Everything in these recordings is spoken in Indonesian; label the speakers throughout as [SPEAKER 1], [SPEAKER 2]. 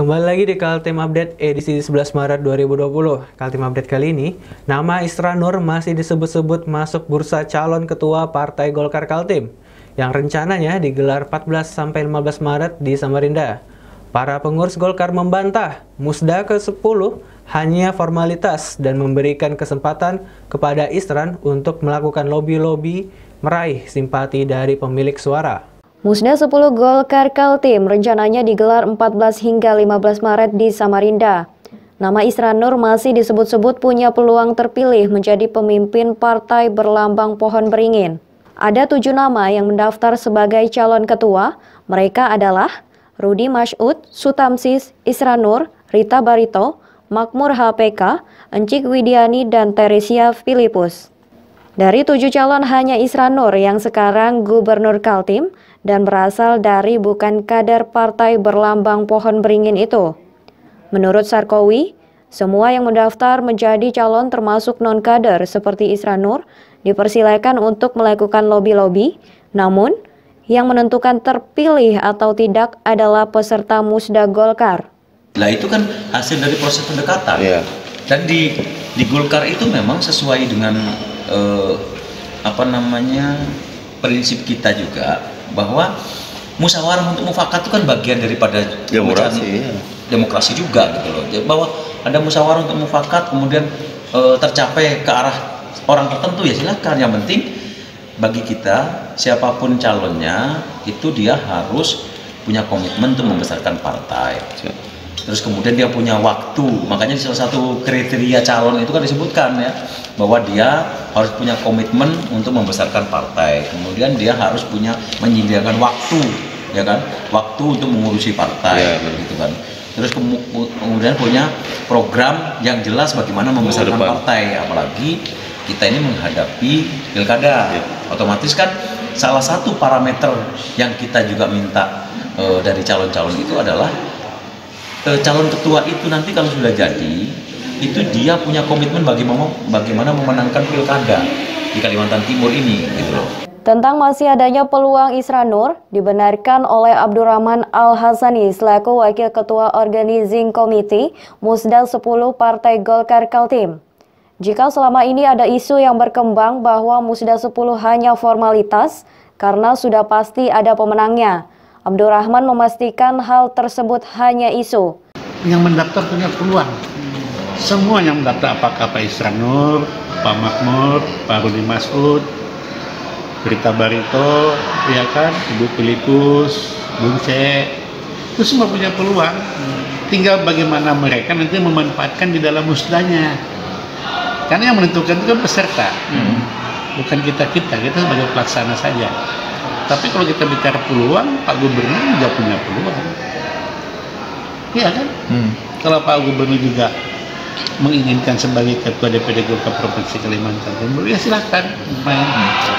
[SPEAKER 1] Kembali lagi di Kaltim Update edisi 11 Maret 2020. Kaltim Update kali ini, nama Isra Nur masih disebut-sebut masuk bursa calon ketua Partai Golkar Kaltim yang rencananya digelar 14-15 Maret di Samarinda. Para pengurus Golkar membantah Musda ke-10 hanya formalitas dan memberikan kesempatan kepada Isran untuk melakukan lobby-lobby meraih simpati dari pemilik suara.
[SPEAKER 2] Musda 10 Golkar Kaltim rencananya digelar 14 hingga 15 Maret di Samarinda. Nama Isra Nur masih disebut-sebut punya peluang terpilih menjadi pemimpin partai berlambang pohon beringin. Ada 7 nama yang mendaftar sebagai calon ketua. Mereka adalah Rudi Masyud, Sutamsis, Isra Nur, Rita Barito, Makmur HPK, Encik Widiani, dan Teresia Filipus. Dari 7 calon hanya Isra Nur yang sekarang Gubernur Kaltim dan berasal dari bukan kader partai berlambang pohon beringin itu. Menurut Sarkowi, semua yang mendaftar menjadi calon termasuk non-kader seperti Isra Nur dipersilakan untuk melakukan lobby-lobby, namun yang menentukan terpilih atau tidak adalah peserta Musda Golkar.
[SPEAKER 3] Nah itu kan hasil dari proses pendekatan. Yeah. Dan di Golkar itu memang sesuai dengan prinsip kita juga bahwa musyawarah untuk mufakat itu kan bagian daripada demokrasi juga gitu loh. Bahwa ada musyawarah untuk mufakat kemudian tercapai ke arah orang tertentu ya silakan. Yang penting bagi kita siapapun calonnya itu dia harus punya komitmen untuk membesarkan partai. Terus kemudian dia punya waktu, makanya salah satu kriteria calon itu kan disebutkan ya bahwa dia harus punya komitmen untuk membesarkan partai. Kemudian dia harus menyediakan waktu, ya kan, waktu untuk mengurusi partai, gitu kan. Terus kemudian punya program yang jelas bagaimana membesarkan partai, apalagi kita ini menghadapi pilkada. Otomatis kan salah satu parameter yang kita juga minta dari calon-calon itu adalah calon ketua itu nanti kalau sudah jadi itu dia punya komitmen bagaimana memenangkan pilkada di Kalimantan Timur ini gitu loh.
[SPEAKER 2] Tentang masih adanya peluang Isra Nur dibenarkan oleh Abdurrahman Al-Hasani selaku Wakil Ketua Organizing Committee Musda 10 Partai Golkar Kaltim. Jika selama ini ada isu yang berkembang bahwa Musda 10 hanya formalitas karena sudah pasti ada pemenangnya, Abdurrahman memastikan hal tersebut hanya isu.
[SPEAKER 4] Yang mendaftar punya peluang. Semua yang mendaftar, apakah Pak Isra Nur, Pak Makmur, Pak Rudi Masyud, Rita Barito, ya kan, Ibu Filipus, Bunce, itu semua punya peluang. Tinggal bagaimana mereka nanti memanfaatkan di dalam musdanya. Karena yang menentukan itu kan peserta, bukan kita sebagai pelaksana saja. Tapi kalau kita bicara peluang, Pak Gubernur juga punya peluang. Iya kan? Kalau Pak Gubernur juga menginginkan sebagai Ketua DPD Golkar Provinsi Kalimantan Timur, ya silakan main.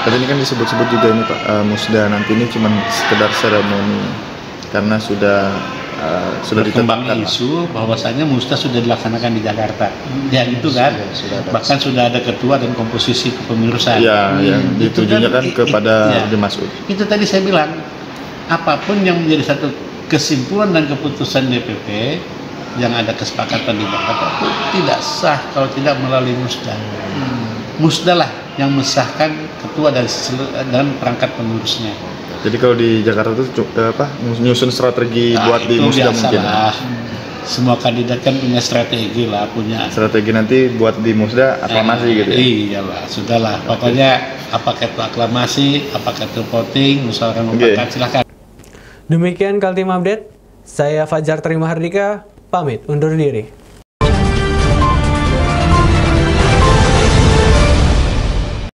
[SPEAKER 5] Tadi ini kan disebut-sebut juga ini Pak, Musda nanti ini cuma sekedar seremoni karena sudah
[SPEAKER 4] ditetapkan isu bahwasanya Musda sudah dilaksanakan di Jakarta. Ya itu kan, bahkan sudah ada ketua dan komposisi kepengurusan.
[SPEAKER 5] Ya, yang ditujunya kan kepada Rudi Masyud.
[SPEAKER 4] Itu tadi saya bilang, apapun yang menjadi satu kesimpulan dan keputusan DPP yang ada kesepakatan di Jakarta itu tidak sah kalau tidak melalui Musda. Musda lah yang mensahkan ketua dan perangkat pengurusnya.
[SPEAKER 5] Jadi kalau di Jakarta itu nyusun strategi buat di Musda mungkin.
[SPEAKER 4] Semua kandidat kan punya strategi lah, punya
[SPEAKER 5] strategi nanti buat di Musda aklamasi gitu ya.
[SPEAKER 4] Iyalah, sudahlah. Pokoknya apakah itu aklamasi, apakah itu voting, musyawarah mufakat, silakan.
[SPEAKER 1] Demikian Kaltim Update. Saya Fajar Terima Hardika pamit undur diri.